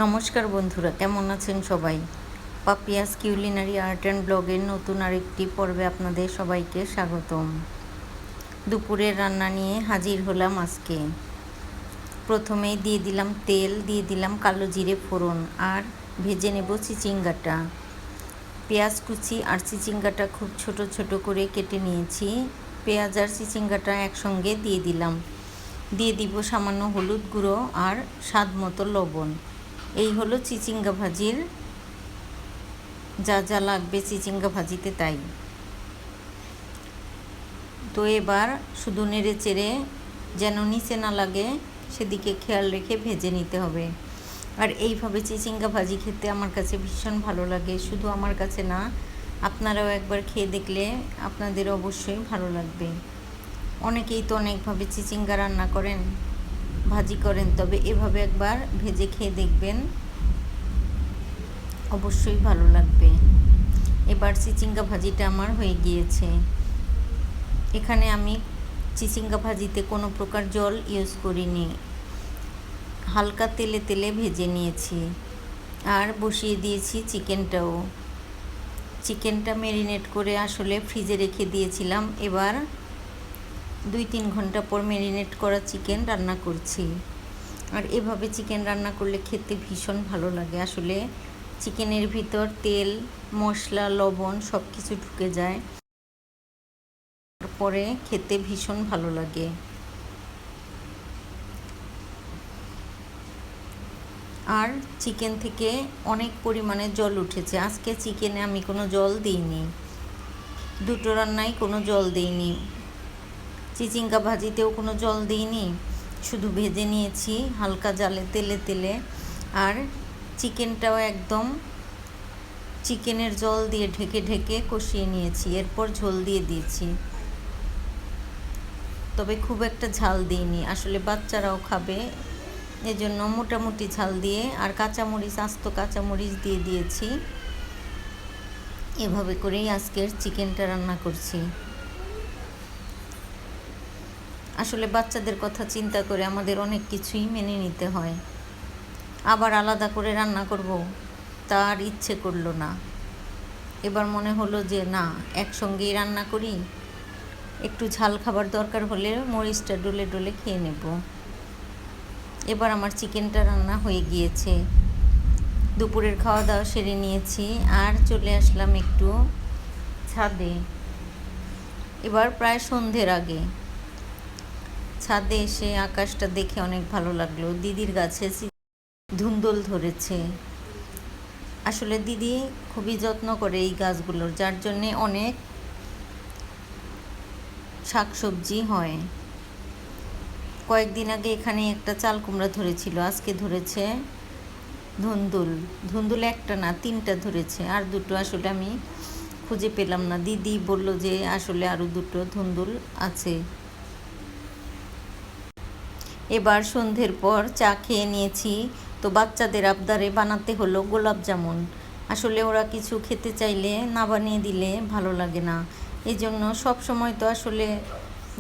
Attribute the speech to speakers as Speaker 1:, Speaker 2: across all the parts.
Speaker 1: নমস্কার বন্ধুরা, কেমন আছেন সবাই? পাপিয়াস কিউলিনারি আর্ট অ্যান্ড ব্লগের নতুন আরেকটি পর্বে আপনাদের সবাইকে স্বাগতম। দুপুরের রান্না নিয়ে হাজির হলাম আজকে। প্রথমেই দিয়ে দিলাম তেল, দিয়ে দিলাম কালো জিরে ফোড়ন আর ভেজে নেব চিচিঙ্গাটা। পেঁয়াজ কুচি আর চিচিঙ্গাটা খুব ছোট ছোট করে কেটে নিয়েছি। পেঁয়াজ আর চিচিঙ্গাটা একসঙ্গে দিয়ে দিলাম। দিয়ে দিব সামান্য হলুদ গুঁড়ো আর স্বাদ মতো লবণ। এই হলো চিচিঙ্গা ভাজির যা যা লাগবে চিচিঙ্গা ভাজিতে তাই। তো এবার শুধু নেড়ে চেড়ে যেন নিচে না লাগে সেদিকে খেয়াল রেখে ভেজে নিতে হবে। আর এইভাবে চিচিঙ্গা ভাজি খেতে আমার কাছে ভীষণ ভালো লাগে। শুধু আমার কাছে না, আপনারাও একবার খেয়ে দেখলে আপনাদের অবশ্যই ভালো লাগবে। অনেকেই তো অনেকভাবে চিচিঙ্গা রান্না করেন, ভাজি করেন, তবে এভাবে একবার ভেজে খেয়ে দেখবেন, অবশ্যই ভালো লাগবে। এবার চিচিঙ্গা ভাজিটা আমার হয়ে গিয়েছে। এখানে আমি চিচিঙ্গা ভাজিতে কোনো প্রকার জল ইউজ করিনি, হালকা তেলে তেলে ভেজে নিয়েছি। আর বসিয়ে দিয়েছি চিকেনটাও। চিকেনটা ম্যারিনেট করে আসলে ফ্রিজে রেখে দিয়েছিলাম। এবার 2-3 ঘন্টা পর ম্যারিনেট করা চিকেন রান্না করছি। আর এভাবে চিকেন রান্না করলে খেতে ভীষণ ভালো লাগে। আসলে চিকেনের ভিতর তেল, মশলা, লবণ সব কিছু ঢুকে যায়, তারপরে খেতে ভীষণ ভালো লাগে। আর চিকেন থেকে অনেক পরিমাণে জল উঠেছে। আজকে চিকেনে আমি কোনো জল দিইনি, দুটো রান্নায় কোনো জল দিইনি। চিচিঙ্গা ভাজিতেও কোনো জল দিইনি, শুধু ভেজে নিয়েছি হালকা জালে তেলে তেলে। আর চিকেনটাও একদম চিকেনের জল দিয়ে ঢেকে ঢেকে কষিয়ে নিয়েছি। এরপর ঝোল দিয়ে দিয়েছি, তবে খুব একটা ঝাল দিইনি, আসলে বাচ্চারাও খাবে এজন্য মোটামুটি ঝাল দিয়ে। আর কাঁচামরিচ, আস্ত কাঁচামরিচ দিয়ে দিয়েছি। এভাবে করেই আজকের চিকেনটা রান্না করছি। আসলে বাচ্চাদের কথা চিন্তা করে আমাদের অনেক কিছুই মেনে নিতে হয়। আবার আলাদা করে রান্না করব তার ইচ্ছে করলো না। এবার মনে হলো যে না, একসঙ্গেই রান্না করি, একটু ঝাল খাবার দরকার হলে মরিচটা ডলে ডলে খেয়ে নেব। এবার আমার চিকেনটা রান্না হয়ে গিয়েছে। দুপুরের খাওয়া দাওয়া সেরে নিয়েছি আর চলে আসলাম একটু ছাদে। এবার প্রায় সন্ধ্যের আগে ছাদে এসে আকাশটা দেখে অনেক ভালো লাগলো। দিদির গাছে ধুন্দুল ধরেছে। আসলে দিদি খুবই যত্ন করে এই গাছগুলোর, যার জন্যে অনেক শাকসবজি হয়। কয়েকদিন আগে এখানে একটা চাল কুমড়া ধরেছিল, আজকে ধরেছে ধুন্দুল। ধুন্দুল একটা না, 3টা ধরেছে। আর দুটো আসলে আমি খুঁজে পেলাম না। দিদি বলল যে আসলে আরও 2টো ধুন্দুল আছে। এবার সন্ধ্যের পর চা খেয়ে নিয়েছি। তো বাচ্চাদের আবদারে বানাতে হলো গোলাপ জামুন। আসলে ওরা কিছু খেতে চাইলে না বানিয়ে দিলে ভালো লাগে না। এই জন্য সব সময় তো আসলে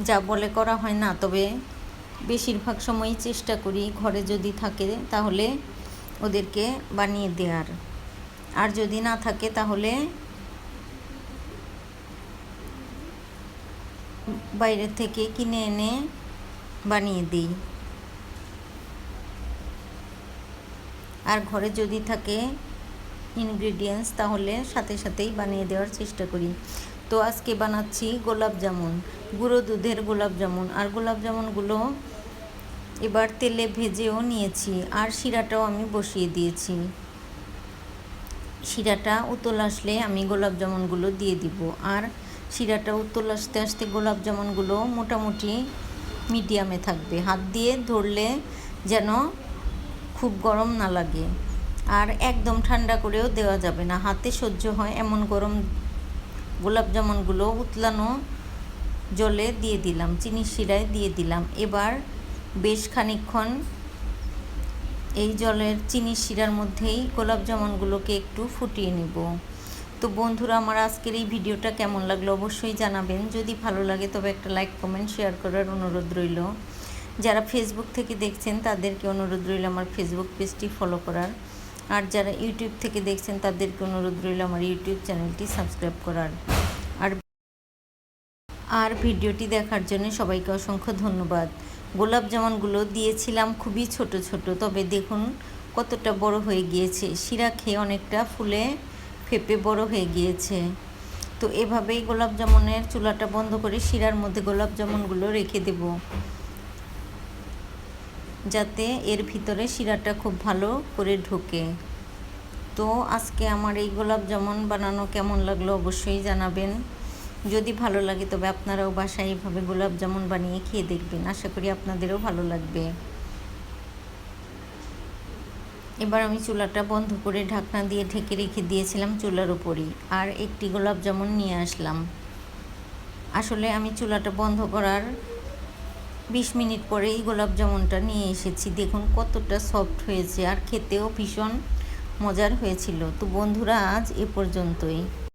Speaker 1: যা বলে করা হয় না, তবে বেশিরভাগ সময়ই চেষ্টা করি ঘরে যদি থাকে তাহলে ওদেরকে বানিয়ে দেওয়ার। আর যদি না থাকে তাহলে বাইরে থেকে কিনে এনে বানিয়ে দিই। আর ঘরে যদি থাকে ইনগ্রিডিয়েন্টস তাহলে সাথে সাথেই বানিয়ে দেওয়ার চেষ্টা করি। তো আজকে বানাচ্ছি গোলাপ জামুন, গুঁড়ো দুধের গোলাপ জামুন। আর গোলাপ জামুনগুলো এবার তেলে ভেজেও নিয়েছি। আর শিরাটাও আমি বসিয়ে দিয়েছি। শিরাটা উতল আসলে আমি গোলাপ জামুনগুলো দিয়ে দিব। আর শিরাটা উতল আসতে আসতে গোলাপ জামুনগুলো মোটামুটি মিডিয়ামে থাকবে, হাত দিয়ে ধরলে যেন খুব গরম না লাগে। আর একদম ঠান্ডা করেও দেওয়া যাবে না, হাতে সহ্য হয় এমন গরম গোলাপ জামুনগুলো উতলানো জলে দিয়ে দিলাম, চিনির শিরায় দিয়ে দিলাম। এবার বেশ খানিকক্ষণ এই জলের চিনির শিরার মধ্যেই গোলাপ জামুনগুলোকে একটু ফুটিয়ে নেব। তো বন্ধুরা, আমার আজকের এই ভিডিওটা কেমন লাগলো অবশ্যই জানাবেন। যদি ভালো লাগে তবে একটা লাইক, কমেন্ট, শেয়ার করার অনুরোধ রইল। যারা ফেসবুক থেকে দেখছেন তাদেরকে অনুরোধ রইল আমার ফেসবুক পেজটি ফলো করার, আর যারা ইউটিউব থেকে দেখছেন তাদেরকে অনুরোধ রইল আমার ইউটিউব চ্যানেলটি সাবস্ক্রাইব করার। আর ভিডিওটি দেখার জন্য সবাইকে অসংখ্য ধন্যবাদ। গোলাপ জামুনগুলো দিয়েছিলাম খুবই ছোট ছোট, তবে দেখুন কতটা বড় হয়ে গিয়েছে, শিরা খেয়ে অনেকটা ফুলে ফেপে বড় হয়ে গিয়েছে। তো এভাবেই গোলাপ জামুনের চুলাটা বন্ধ করে শিরার মধ্যে গোলাপ জামুনগুলো রেখে দেব, যাতে এর ভিতরে শিরাটা খুব ভালো করে ঢোকে। তো আজকে আমার এই গোলাপ জামুন বানানো কেমন লাগলো অবশ্যই জানাবেন। যদি ভালো লাগে তবে আপনারাও বাসায় এইভাবে গোলাপ জামুন বানিয়ে খেয়ে দেখবেন, আশা করি আপনাদেরও ভালো লাগবে। এবার আমি চুলাটা বন্ধ করে ঢাকনা দিয়ে ঢেকে রেখে দিয়েছিলাম চুলার উপরই, আর একটি গোলাপ জামুন নিয়ে আসলাম। আসলে আমি চুলাটা বন্ধ করার 20 মিনিট পরেই গোলাপ জামুনটা নিয়ে এসেছি, দেখুন কতটা সফট হয়েছে আর খেতেও ভীষণ মজার হয়েছিল। তো বন্ধুরা, আজ এ পর্যন্তই।